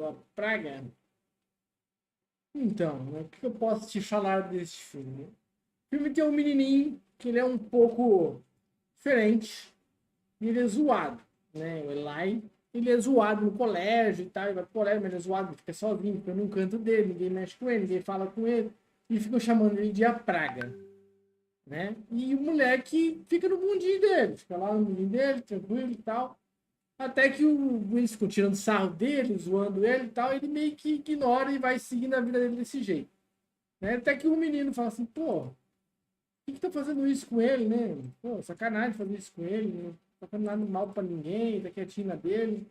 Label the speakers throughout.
Speaker 1: a praga. Então, né, o que eu posso te falar desse filme? O filme tem um menininho que ele é um pouco diferente e ele é zoado, né? O Eli, ele é zoado no colégio e tal, ele vai pro colégio, mas ele é zoado, ele fica sozinho, fica num canto dele, ninguém mexe com ele, ninguém fala com ele, e ficam chamando ele de a praga, né? E o moleque fica no mundinho dele, fica lá no mundinho dele, tranquilo e tal. Até que eles ficam tirando sarro dele, zoando ele e tal, ele meio que ignora e vai seguindo a vida dele desse jeito. Né? Até que o menino fala assim, pô, que tá fazendo isso com ele, né? Pô, sacanagem fazer isso com ele, não tá fazendo nada mal pra ninguém, tá quietinho na dele,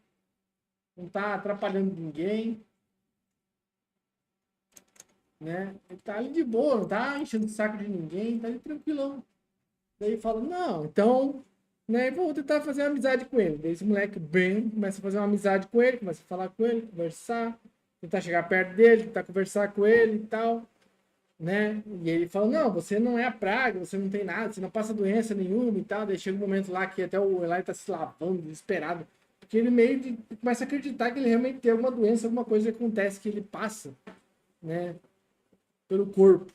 Speaker 1: não tá atrapalhando ninguém, né? Ele tá ali de boa, não tá enchendo o saco de ninguém, tá ali tranquilão. Daí fala, não, então, né, vou tentar fazer uma amizade com ele. Daí esse moleque bem começa a fazer uma amizade com ele, começa a falar com ele, conversar, tentar chegar perto dele, tentar conversar com ele e tal, né? E ele fala, não, você não é a praga, você não tem nada, você não passa doença nenhuma e tal. Daí chega um momento lá que até o Eli tá se lavando, desesperado, porque ele meio que começa a acreditar que ele realmente tem alguma doença, alguma coisa que acontece que ele passa, né, pelo corpo,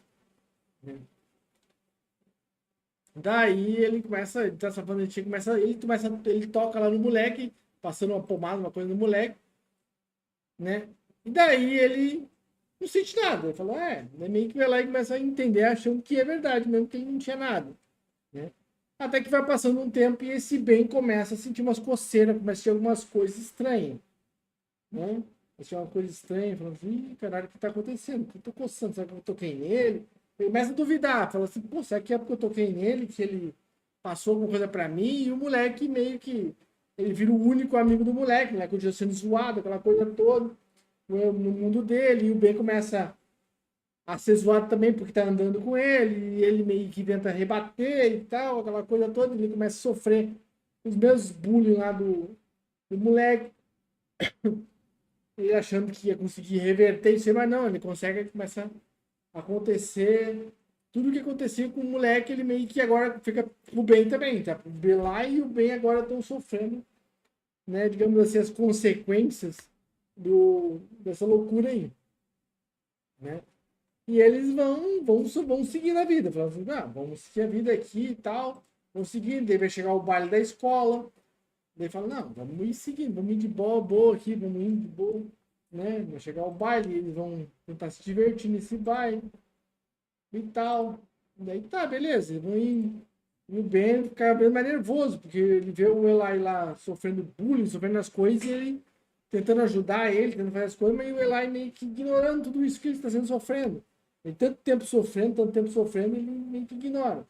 Speaker 1: né? Daí ele começa, ele tá falando, ele toca lá no moleque, passando uma pomada, uma coisa no moleque, né? E daí ele não sente nada. Ele falou, daí meio que vai lá e começa a entender, achando que é verdade, mesmo que ele não tinha nada, né? Até que vai passando um tempo e esse bem começa a sentir umas coceiras, começa a sentir algumas coisas estranhas, né? Achei uma coisa estranha, falando assim, caralho, o que tá acontecendo? Eu tô coçando, será que eu toquei nele? Ele começa a duvidar, fala assim, pô, será que é porque eu toquei nele, que ele passou alguma coisa pra mim? E o moleque meio que, ele vira o único amigo do moleque, né? Continua sendo zoado, aquela coisa toda, no mundo dele, e o Ben começa a ser zoado também porque tá andando com ele, e ele meio que tenta rebater e tal, aquela coisa toda, ele começa a sofrer os mesmos bullying lá do moleque, ele achando que ia conseguir reverter isso, mas não, ele consegue começar a acontecer tudo o que acontecia com o moleque, ele meio que agora fica pro bem também, tá? O Belai e o bem agora estão sofrendo, né, digamos assim, as consequências dessa loucura aí, né? E eles vão seguir na vida, falando assim, vamos seguir a vida aqui e tal, vamos seguir, daí vai chegar o baile da escola, daí fala, não, vamos ir seguindo, vamos ir de boa, boa aqui, vamos ir de boa, né? Vai chegar o baile, eles vão tentar se divertir nesse baile e tal. Daí tá, beleza, eles vão ir. E o Ben fica bem mais nervoso, porque ele vê o Eli lá sofrendo bullying, sofrendo as coisas, e ele tentando ajudar ele, tentando fazer as coisas, mas o Eli meio que ignorando tudo isso que ele está sendo sofrendo. Ele tanto tempo sofrendo, ele meio que ignora,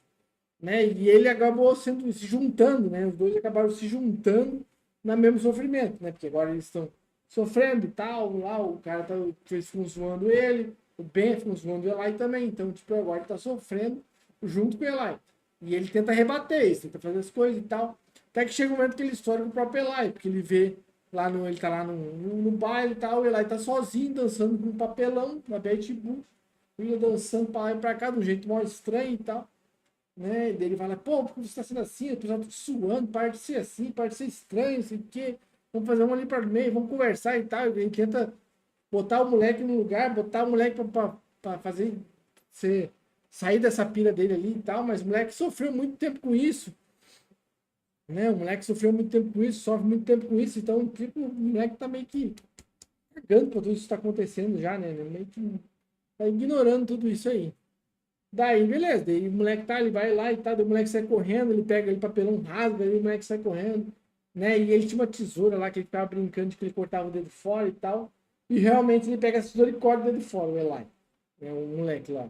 Speaker 1: né? E ele acabou se juntando, né? Os dois acabaram se juntando no mesmo sofrimento, né? Porque agora eles estão sofrendo e tal, lá o cara tá, eles ficam zoando ele, o Ben ficam zoando o Eli também, então, tipo, agora ele tá sofrendo junto com o Eli. E ele tenta rebater isso, tenta fazer as coisas e tal, até que chega um momento que ele estoura com o próprio Eli, porque ele vê lá no, ele tá lá no baile e tal, o Eli tá sozinho, dançando com um papelão, na Betty Boo, ele dançando pra lá e pra cá, de um jeito mó estranho e tal, né? E daí ele fala, pô, por que você tá sendo assim? O pessoal tá suando, para de ser assim, para de ser estranho, não sei o quê. Vamos fazer uma ali para meio, vamos conversar e tal. E ele tenta botar o moleque no lugar, botar o moleque pra fazer ser, sair dessa pira dele ali e tal, mas o moleque sofreu muito tempo com isso, né? O moleque sofreu muito tempo com isso, sofre muito tempo com isso, então, tipo, o moleque tá meio que cagando pra tudo isso que tá acontecendo já, né? Ele meio que tá ignorando tudo isso aí. Daí, beleza. Daí o moleque tá, ele vai lá e tá, daí o moleque sai correndo, ele pega ele papelão, rasga, aí o moleque sai correndo, né? E ele tinha uma tesoura lá que ele tava brincando de que ele cortava o dedo fora e tal. E realmente ele pega a tesoura e corta o dedo fora, o Eli. É um moleque lá.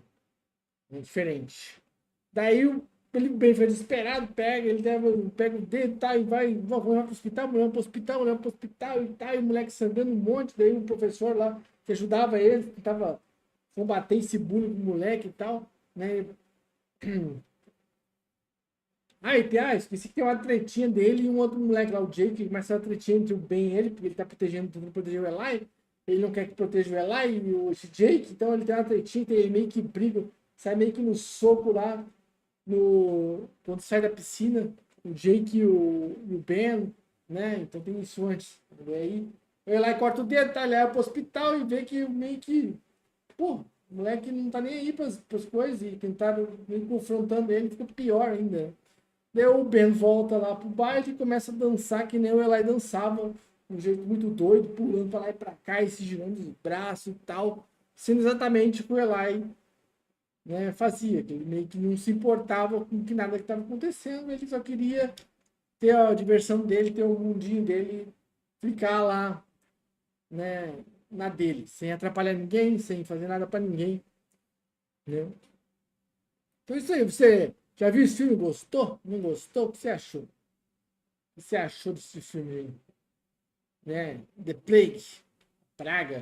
Speaker 1: É diferente. Daí ele bem foi desesperado, pega o dedo tá, e vai, vamos pro hospital, mulher pro hospital, mulher pro hospital e tal, e o moleque sangrando um monte, daí o professor lá que ajudava ele, tentava combater esse bullying com o moleque e tal, né? Esqueci que tem uma tretinha dele e um outro moleque lá, o Jake, que começa a tretinha entre o Ben e ele, porque ele tá protegendo, tentando proteger o Eli. Ele não quer que proteja o Eli e esse Jake, então ele tem uma tretinha, ele meio que briga, sai meio que no soco lá, quando sai da piscina, o Jake e o Ben, né? Então tem isso antes. E aí O Eli corta o dedo, tá, leva pro hospital e vê que meio que, pô, o moleque não tá nem aí pras coisas e tentaram meio confrontando ele, fica pior ainda. Daí o Ben volta lá pro baile e começa a dançar que nem o Eli dançava, um jeito muito doido, pulando pra lá e pra cá, e se girando os braços e tal, sendo exatamente o que o Eli, né, fazia, que ele meio que não se importava com que nada que estava acontecendo, ele só queria ter a diversão dele, ter o mundinho dele, ficar lá, né, na dele, sem atrapalhar ninguém, sem fazer nada para ninguém, né? Então isso aí, você já viu esse filme? Gostou? Não gostou? O que você achou? O que você achou desse filme aí? Né? The Plague, Praga.